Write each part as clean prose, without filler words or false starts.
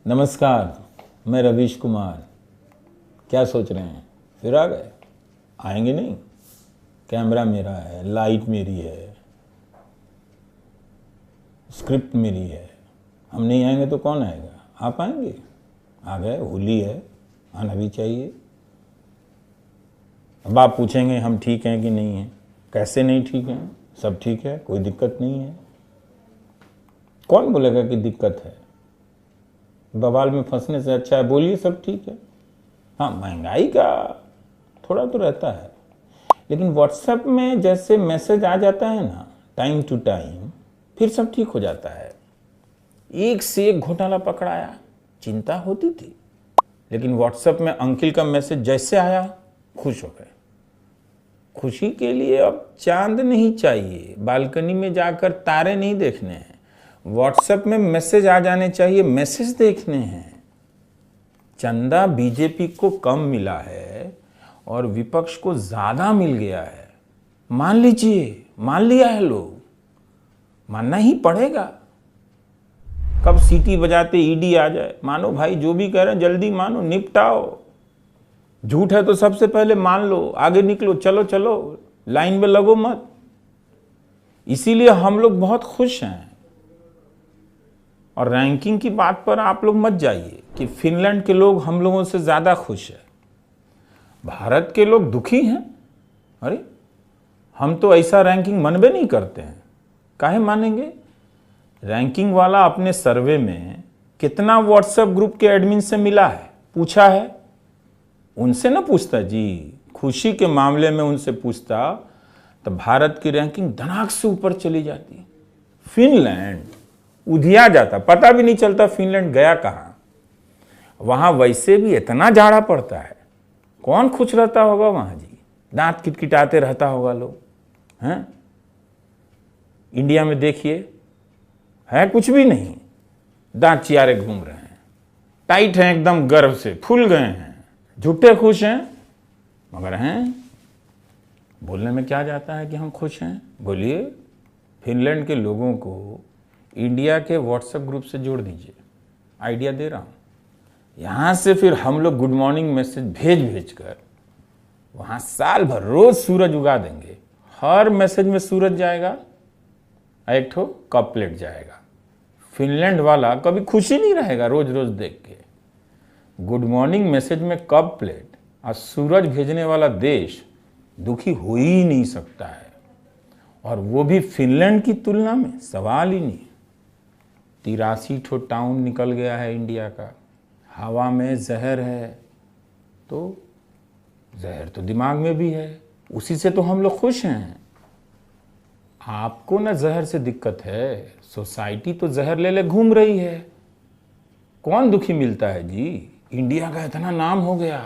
नमस्कार, मैं रवीश कुमार। क्या सोच रहे हैं, फिर आ गए? आएंगे नहीं? कैमरा मेरा है, लाइट मेरी है, स्क्रिप्ट मेरी है। हम नहीं आएंगे तो कौन आएगा? आप आएंगे? आ गए, होली है, आना भी चाहिए। अब आप पूछेंगे हम ठीक हैं कि नहीं हैं। कैसे नहीं ठीक हैं? सब ठीक है, कोई दिक्कत नहीं है। कौन बोलेगा कि दिक्कत है? बवाल में फंसने से अच्छा है बोलिए सब ठीक है। हाँ, महंगाई का थोड़ा तो रहता है, लेकिन व्हाट्सएप में जैसे मैसेज आ जाता है ना टाइम टू टाइम, फिर सब ठीक हो जाता है। एक से एक घोटाला पकड़ाया, चिंता होती थी, लेकिन व्हाट्सएप में अंकिल का मैसेज जैसे आया खुश हो गए। खुशी के लिए अब चांद नहीं चाहिए, बालकनी में जाकर तारे नहीं देखने हैं, व्हाट्सएप में मैसेज आ जाने चाहिए, मैसेज देखने हैं। चंदा बीजेपी को कम मिला है और विपक्ष को ज्यादा मिल गया है। मान लीजिए, मान लिया है लोग, मानना ही पड़ेगा। कब सीटी बजाते ईडी आ जाए, मानो भाई, जो भी कह रहे हैं जल्दी मानो, निपटाओ। झूठ है तो सबसे पहले मान लो, आगे निकलो, चलो चलो, लाइन में लगो मत। इसीलिए हम लोग बहुत खुश हैं। और रैंकिंग की बात पर आप लोग मत जाइए कि फिनलैंड के लोग हम लोगों से ज्यादा खुश है, भारत के लोग दुखी हैं। अरे हम तो ऐसा रैंकिंग मनबे नहीं करते हैं, काहे मानेंगे? रैंकिंग वाला अपने सर्वे में कितना व्हाट्सएप ग्रुप के एडमिन से मिला है पूछा है? उनसे ना पूछता जी, खुशी के मामले में उनसे पूछता तो भारत की रैंकिंग धनाक से ऊपर चली जाती। फिनलैंड उधिया जाता, पता भी नहीं चलता फिनलैंड गया कहां। वहां वैसे भी इतना जाड़ा पड़ता है, कौन खुश रहता होगा वहां जी? दांत किटकिटाते रहता होगा लोग हैं। इंडिया में देखिए, है कुछ भी नहीं, दांत चियारे घूम रहे हैं, टाइट हैं एकदम, गर्व से फूल गए हैं, झूठे खुश हैं। मगर हैं, बोलने में क्या जाता है कि हम खुश हैं? बोलिए, फिनलैंड के लोगों को इंडिया के व्हाट्सएप ग्रुप से जोड़ दीजिए, आइडिया दे रहा हूं। यहां से फिर हम लोग गुड मॉर्निंग मैसेज भेज भेज कर वहां साल भर रोज सूरज उगा देंगे। हर मैसेज में सूरज जाएगा, एक ठो कप प्लेट जाएगा। फिनलैंड वाला कभी खुशी नहीं रहेगा रोज रोज देख के। गुड मॉर्निंग मैसेज में कप प्लेट और सूरज भेजने वाला देश दुखी हो ही नहीं सकता है, और वो भी फिनलैंड की तुलना में सवाल ही नहीं। 83 ठो टाउन निकल गया है इंडिया का। हवा में जहर है तो जहर तो दिमाग में भी है, उसी से तो हम लोग खुश हैं। आपको ना जहर से दिक्कत है, सोसाइटी तो जहर ले ले घूम रही है। कौन दुखी मिलता है जी? इंडिया का इतना नाम हो गया,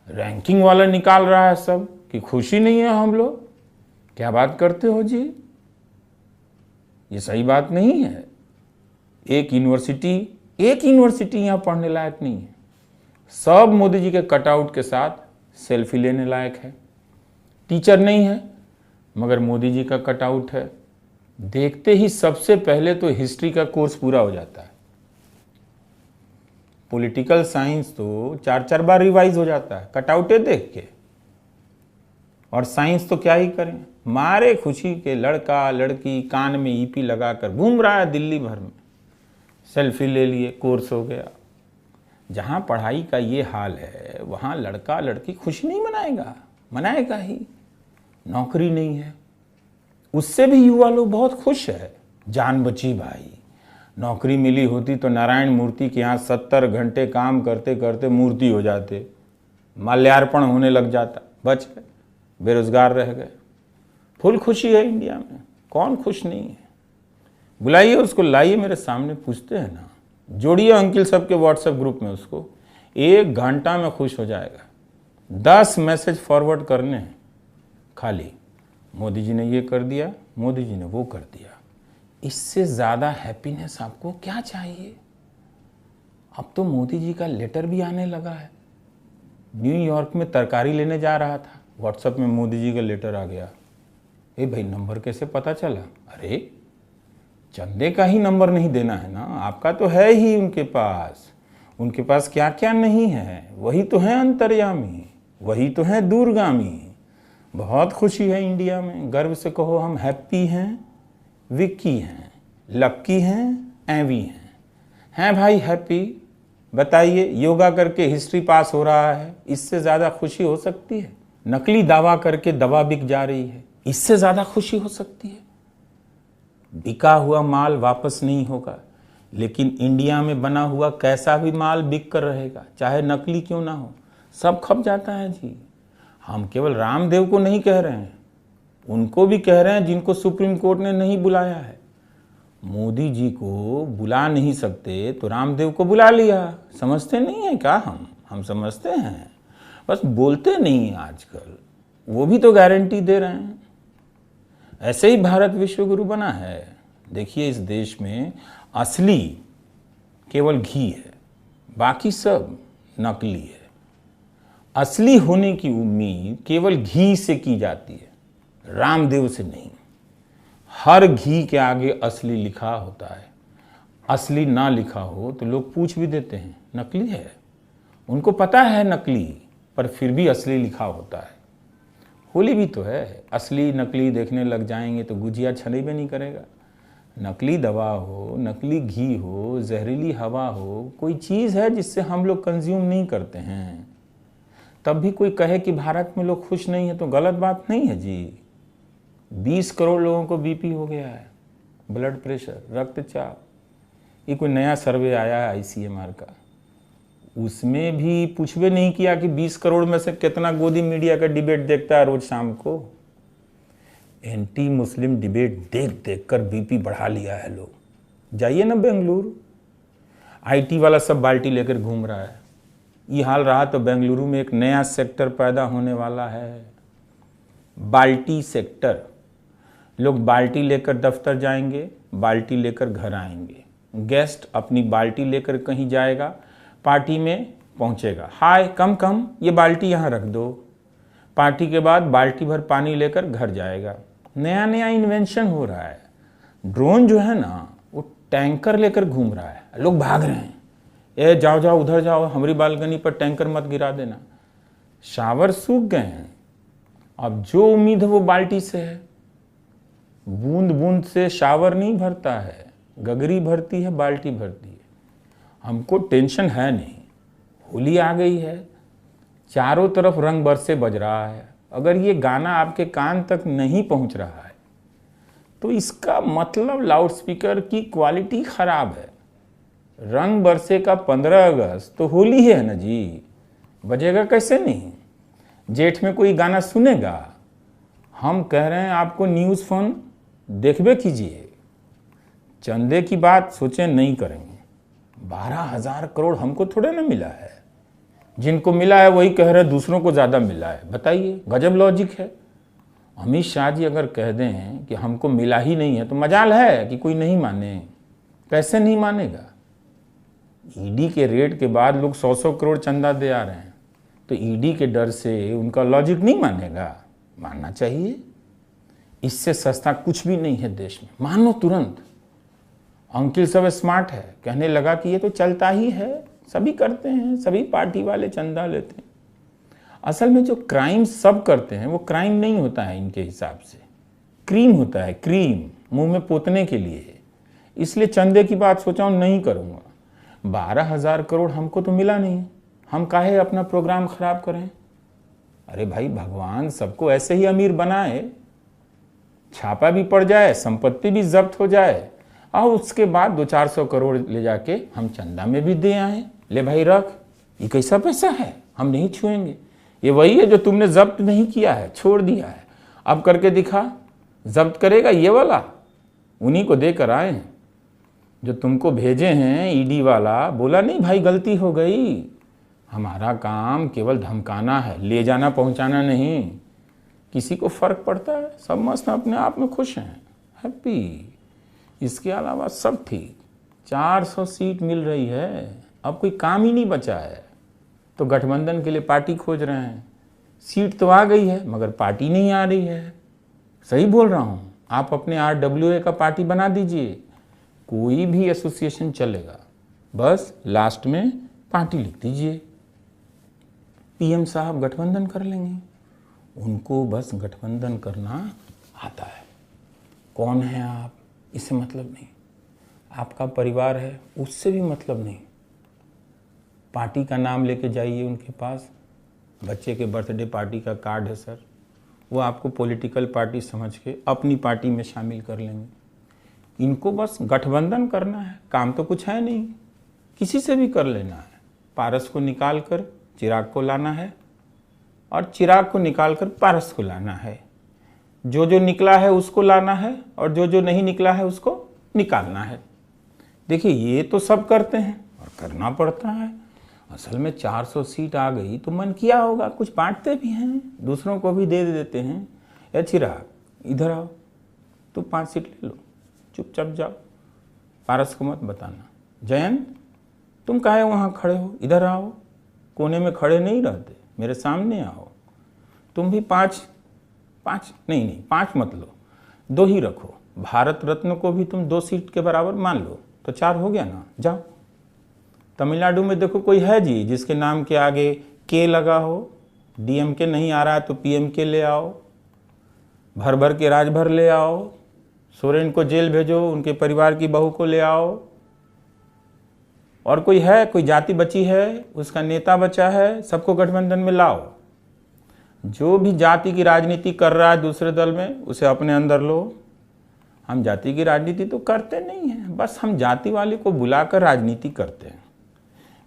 रैंकिंग वाला निकाल रहा है सब कि खुशी नहीं है हम लोग। क्या बात करते हो जी? ये सही बात नहीं है। एक यूनिवर्सिटी यहाँ पढ़ने लायक नहीं है, सब मोदी जी के कटआउट के साथ सेल्फी लेने लायक है। टीचर नहीं है मगर मोदी जी का कटआउट है, देखते ही सबसे पहले तो हिस्ट्री का कोर्स पूरा हो जाता है। पॉलिटिकल साइंस तो 4-4 बार रिवाइज हो जाता है कटआउटे देख के। और साइंस तो क्या ही करें, मारे खुशी के लड़का लड़की कान में ईपी लगाकर घूम रहा है दिल्ली भर में, सेल्फी ले लिए, कोर्स हो गया। जहां पढ़ाई का ये हाल है वहां लड़का लड़की खुशी नहीं मनाएगा, मनाएगा ही। नौकरी नहीं है, उससे भी युवा लोग बहुत खुश है। जान बची भाई, नौकरी मिली होती तो नारायण मूर्ति के यहाँ 70 घंटे काम करते करते मूर्ति हो जाते, माल्यार्पण होने लग जाता, बच गए, बेरोजगार रह गए। फुल खुशी है इंडिया में, कौन खुश नहीं है? बुलाइए उसको, लाइए मेरे सामने, पूछते हैं ना, जोड़िए अंकिल सबके व्हाट्सएप ग्रुप में उसको, 1 घंटा में खुश हो जाएगा। 10 मैसेज फॉरवर्ड करने हैं खाली, मोदी जी ने ये कर दिया, मोदी जी ने वो कर दिया। इससे ज्यादा हैप्पीनेस आपको क्या चाहिए? अब तो मोदी जी का लेटर भी आने लगा है। न्यूयॉर्क में तरकारी लेने जा रहा था, व्हाट्सएप में मोदी जी का लेटर आ गया। ए भाई, नंबर कैसे पता चला? अरे चंदे का ही नंबर नहीं देना है ना, आपका तो है ही उनके पास क्या क्या नहीं है, वही तो है अंतर्यामी, वही तो है दूरगामी। बहुत खुशी है इंडिया में, गर्व से कहो हम हैप्पी हैं, विक्की हैं, लक्की हैं, एवी हैं भाई हैप्पी। बताइए, योगा करके हिस्ट्री पास हो रहा है, इससे ज़्यादा खुशी हो सकती है? नकली दावा करके दवा बिक जा रही है, इससे ज़्यादा खुशी हो सकती है? बिका हुआ माल वापस नहीं होगा, लेकिन इंडिया में बना हुआ कैसा भी माल बिक कर रहेगा, चाहे नकली क्यों ना हो, सब खप जाता है जी। हम केवल रामदेव को नहीं कह रहे हैं, उनको भी कह रहे हैं जिनको सुप्रीम कोर्ट ने नहीं बुलाया है। मोदी जी को बुला नहीं सकते तो रामदेव को बुला लिया। समझते नहीं है क्या? हम समझते हैं, बस बोलते नहीं हैं आजकल। वो भी तो गारंटी दे रहे हैं। ऐसे ही भारत विश्वगुरु बना है। देखिए, इस देश में असली केवल घी है, बाकी सब नकली है। असली होने की उम्मीद केवल घी से की जाती है, रामदेव से नहीं। हर घी के आगे असली लिखा होता है। असली ना लिखा हो तो लोग पूछ भी देते हैं नकली है। उनको पता है नकली, पर फिर भी असली लिखा होता है। होली भी तो है, असली नकली देखने लग जाएंगे तो गुजिया छनेबे नहीं करेगा। नकली दवा हो, नकली घी हो, जहरीली हवा हो, कोई चीज़ है जिससे हम लोग कंज्यूम नहीं करते हैं, तब भी कोई कहे कि भारत में लोग खुश नहीं है तो गलत बात नहीं है जी। 20 करोड़ लोगों को बीपी हो गया है, ब्लड प्रेशर, रक्तचाप। ये कोई नया सर्वे आया है ICMR का, उसमें भी पूछवे नहीं किया कि 20 करोड़ में से कितना गोदी मीडिया का डिबेट देखता है रोज शाम को। एंटी मुस्लिम डिबेट देख देख कर बीपी बढ़ा लिया है लोग। जाइए ना बेंगलुरु, IT वाला सब बाल्टी लेकर घूम रहा है। ये हाल रहा तो बेंगलुरु में एक नया सेक्टर पैदा होने वाला है, बाल्टी सेक्टर। लोग बाल्टी लेकर दफ्तर जाएंगे, बाल्टी लेकर घर आएंगे। गेस्ट अपनी बाल्टी लेकर कहीं जाएगा, पार्टी में पहुंचेगा, हाय कम ये बाल्टी यहाँ रख दो। पार्टी के बाद बाल्टी भर पानी लेकर घर जाएगा। नया नया इन्वेंशन हो रहा है। ड्रोन जो है ना, वो टैंकर लेकर घूम रहा है, लोग भाग रहे हैं, ए जाओ जाओ उधर जाओ, हमारी बालकनी पर टैंकर मत गिरा देना। शावर सूख गए हैं, अब जो उम्मीद है वो बाल्टी से है। बूंद बूंद से शावर नहीं भरता है, गगरी भरती है, बाल्टी भरती है। हमको टेंशन है नहीं, होली आ गई है, चारों तरफ रंग बरसे बज रहा है। अगर ये गाना आपके कान तक नहीं पहुंच रहा है तो इसका मतलब लाउडस्पीकर की क्वालिटी खराब है। रंग बरसे का 15 अगस्त तो होली है ना जी, बजेगा कैसे नहीं? जेठ में कोई गाना सुनेगा? हम कह रहे हैं आपको न्यूज़ फोन देखबे कीजिए। चंदे की बात सोचें नहीं करेंगे। 12,000 करोड़ हमको थोड़े ना मिला है, जिनको मिला है वही कह रहे दूसरों को ज़्यादा मिला है। बताइए, गजब लॉजिक है। अमित शाह जी अगर कह दें कि हमको मिला ही नहीं है तो मजाल है कि कोई नहीं माने। कैसे नहीं मानेगा? ईडी के रेड के बाद लोग 100-100 करोड़ चंदा दे आ रहे हैं, तो ईडी के डर से उनका लॉजिक नहीं मानेगा? मानना चाहिए। इससे सस्ता कुछ भी नहीं है देश में, मानो तुरंत। अंकिल सब स्मार्ट है, कहने लगा कि ये तो चलता ही है, सभी करते हैं, सभी पार्टी वाले चंदा लेते हैं। असल में जो क्राइम सब करते हैं वो क्राइम नहीं होता है इनके हिसाब से, क्रीम होता है, क्रीम मुंह में पोतने के लिए। इसलिए चंदे की बात सोचा हूँ नहीं करूँगा। 12,000 करोड़ हमको तो मिला नहीं, हम काहे अपना प्रोग्राम खराब करें? अरे भाई, भगवान सबको ऐसे ही अमीर बनाए, छापा भी पड़ जाए, संपत्ति भी जब्त हो जाए, और उसके बाद 200-400 करोड़ ले जाके हम चंदा में भी दे आए। ले भाई रख, ये कैसा पैसा है, हम नहीं छुएंगे। ये वही है जो तुमने जब्त नहीं किया है, छोड़ दिया है, अब करके दिखा। जब्त करेगा ये वाला, उन्हीं को देकर आए हैं जो तुमको भेजे हैं। ईडी वाला बोला नहीं भाई गलती हो गई, हमारा काम केवल धमकाना है, ले जाना पहुंचाना नहीं। किसी को फर्क पड़ता है? सब मस्त अपने आप में खुश हैं, हैप्पी। इसके अलावा सब ठीक। 400 सीट मिल रही है, अब कोई काम ही नहीं बचा है, तो गठबंधन के लिए पार्टी खोज रहे हैं। सीट तो आ गई है मगर पार्टी नहीं आ रही है। सही बोल रहा हूँ, आप अपने RWA का पार्टी बना दीजिए, कोई भी एसोसिएशन चलेगा, बस लास्ट में पार्टी लिख दीजिए। पीएम साहब गठबंधन कर लेंगे, उनको बस गठबंधन करना आता है। कौन है आप, इससे मतलब नहीं। आपका परिवार है, उससे भी मतलब नहीं। पार्टी का नाम लेके जाइए उनके पास, बच्चे के बर्थडे पार्टी का कार्ड है सर, वो आपको पॉलिटिकल पार्टी समझ के अपनी पार्टी में शामिल कर लेंगे। इनको बस गठबंधन करना है, काम तो कुछ है नहीं, किसी से भी कर लेना है। पारस को निकाल कर चिराग को लाना है और चिराग को निकाल कर पारस को लाना है। जो जो निकला है उसको लाना है और जो जो नहीं निकला है उसको निकालना है। देखिए ये तो सब करते हैं और करना पड़ता है। असल में 400 सीट आ गई तो मन किया होगा, कुछ बांटते भी हैं, दूसरों को भी दे देते हैं। या चिराग इधर आओ, तो 5 सीट ले लो, चुपचाप जाओ, पारस को मत बताना। जयंत तुम काहे वहाँ खड़े हो, इधर आओ, कोने में खड़े नहीं रहते, मेरे सामने आओ। तुम भी 5 नहीं 5 मत लो, 2 ही रखो। भारत रत्न को भी तुम 2 सीट के बराबर मान लो, तो 4 हो गया ना, जाओ। तमिलनाडु में देखो कोई है जी जिसके नाम के आगे के लगा हो, डीएमके नहीं आ रहा है तो पीएमके ले आओ, भर भर के राजभर ले आओ, सोरेन को जेल भेजो, उनके परिवार की बहू को ले आओ। और कोई है, कोई जाति बची है, उसका नेता बचा है, सबको गठबंधन में लाओ। जो भी जाति की राजनीति कर रहा है दूसरे दल में, उसे अपने अंदर लो। हम जाति की राजनीति तो करते नहीं हैं, बस हम जाति वाले को बुलाकर राजनीति करते हैं।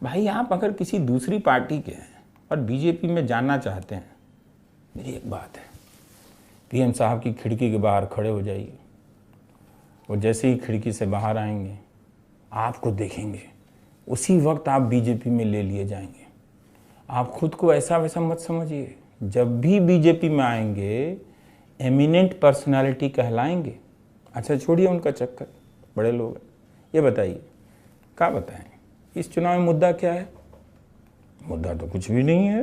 भाई आप अगर किसी दूसरी पार्टी के हैं और बीजेपी में जाना चाहते हैं, मेरी एक बात है, पीएम साहब की खिड़की के बाहर खड़े हो जाइए। वो जैसे ही खिड़की से बाहर आएंगे, आपको देखेंगे, उसी वक्त आप बीजेपी में ले लिए जाएंगे। आप खुद को ऐसा वैसा मत समझिए। जब भी बीजेपी में आएंगे एमिनेंट पर्सनालिटी कहलाएंगे। अच्छा छोड़िए उनका चक्कर, बड़े लोग हैं। ये बताइए, क्या बताएं, इस चुनाव में मुद्दा क्या है? मुद्दा तो कुछ भी नहीं है।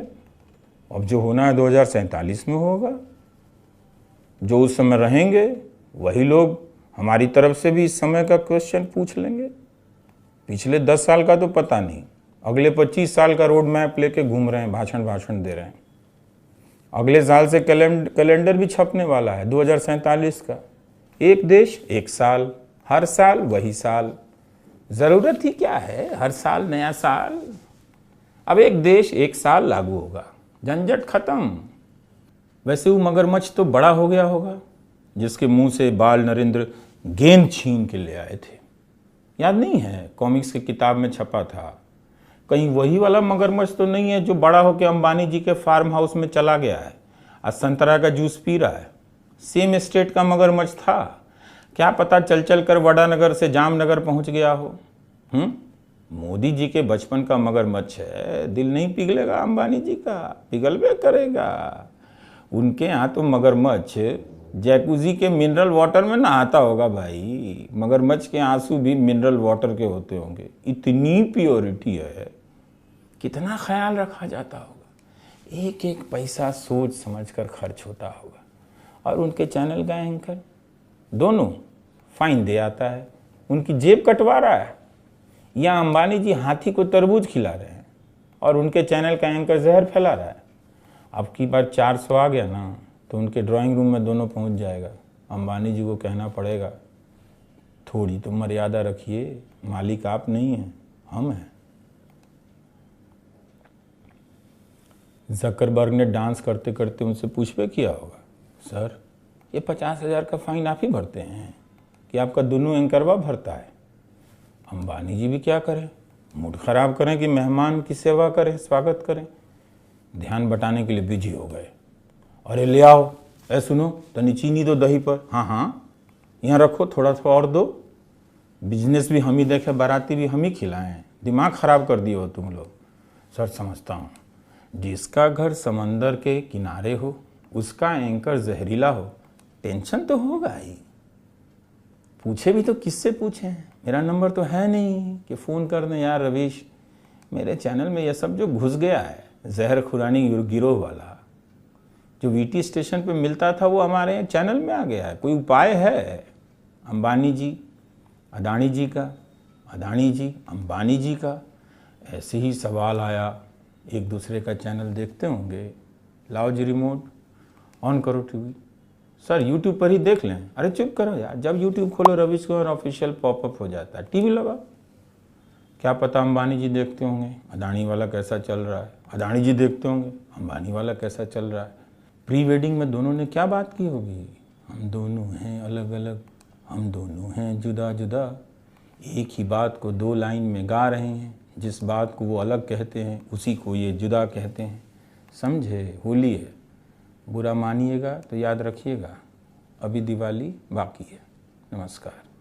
अब जो होना है 2047 में होगा। जो उस समय रहेंगे वही लोग हमारी तरफ से भी इस समय का क्वेश्चन पूछ लेंगे। पिछले 10 साल का तो पता नहीं, अगले 25 साल का रोड मैप लेके घूम रहे हैं, भाषण दे रहे हैं। अगले साल से कैलेंडर भी छपने वाला है 2047 का। एक देश एक साल, हर साल वही साल। ज़रूरत ही क्या है हर साल नया साल। अब एक देश एक साल लागू होगा, झंझट खत्म। वैसे वो मगरमच्छ तो बड़ा हो गया होगा जिसके मुंह से बाल नरेंद्र गेंद छीन के ले आए थे, याद नहीं है? कॉमिक्स की किताब में छपा था। कहीं वही वाला मगरमच्छ तो नहीं है जो बड़ा होकर अंबानी जी के फार्म हाउस में चला गया है, आज संतरा का जूस पी रहा है? सेम स्टेट का मगरमच्छ था, क्या पता चल चल कर वडानगर से जामनगर पहुंच गया हो। मोदी जी के बचपन का मगरमच्छ है, दिल नहीं पिघलेगा अंबानी जी का? पिघलबे करेगा। उनके यहाँ तो मगरमच्छ जैकुजी के मिनरल वाटर में नहाता होगा भाई। मगरमच्छ के आंसू भी मिनरल वाटर के होते होंगे, इतनी प्योरिटी है। कितना ख्याल रखा जाता होगा, एक एक पैसा सोच समझ कर खर्च होता होगा। और उनके चैनल का एंकर दोनों फाइन दे आता है, उनकी जेब कटवा रहा है, या अंबानी जी हाथी को तरबूज खिला रहे हैं और उनके चैनल का एंकर जहर फैला रहा है। अब की बार 400 आ गया ना तो उनके ड्राइंग रूम में दोनों पहुंच जाएगा। अंबानी जी को कहना पड़ेगा थोड़ी तो मर्यादा रखिए, मालिक आप नहीं हैं, हम हैं। जकरबर्ग ने डांस करते करते उनसे पूछबे किया होगा, सर ये 50,000 का फाइन आप ही भरते हैं कि आपका दोनों एंकरवा भरता है? अंबानी जी भी क्या करें, मूड खराब करें कि मेहमान की सेवा करें, स्वागत करें? ध्यान बटाने के लिए बिजी हो गए। अरे ले आओ, ए सुनो तनी चीनी दो दही पर, हाँ हाँ यहाँ रखो, थोड़ा सा और दो। बिजनेस भी हम ही देखें, बाराती भी हम ही खिलाएं। दिमाग खराब कर दिए हो तुम लोग। सर समझता हूँ, जिसका घर समंदर के किनारे हो उसका एंकर जहरीला हो, टेंशन तो होगा ही। पूछे भी तो किससे पूछें, मेरा नंबर तो है नहीं कि फ़ोन कर दें यार रवीश मेरे चैनल में ये सब जो घुस गया है जहर खुरानी गिरोह वाला, जो वीटी स्टेशन पे मिलता था वो हमारे चैनल में आ गया है। कोई उपाय है? अंबानी जी अडानी जी का, अडानी जी, अंबानी जी का ऐसे ही सवाल आया, एक दूसरे का चैनल देखते होंगे, लाओ जी रिमोट, ऑन करो टीवी, सर यूट्यूब पर ही देख लें। अरे चुप करो यार, जब यूट्यूब खोलो रवीश कुमार ऑफिशियल पॉपअप हो जाता है, टीवी लगाओ। क्या पता अंबानी जी देखते होंगे अडानी वाला कैसा चल रहा है, अडानी जी देखते होंगे अंबानी वाला कैसा चल रहा है। प्री वेडिंग में दोनों ने क्या बात की होगी, हम दोनों हैं अलग अलग, हम दोनों हैं जुदा जुदा, एक ही बात को 2 लाइन में गा रहे हैं, जिस बात को वो अलग कहते हैं उसी को ये जुदा कहते हैं। समझे, होली है, बुरा मानिएगा तो याद रखिएगा, अभी दिवाली बाकी है। नमस्कार।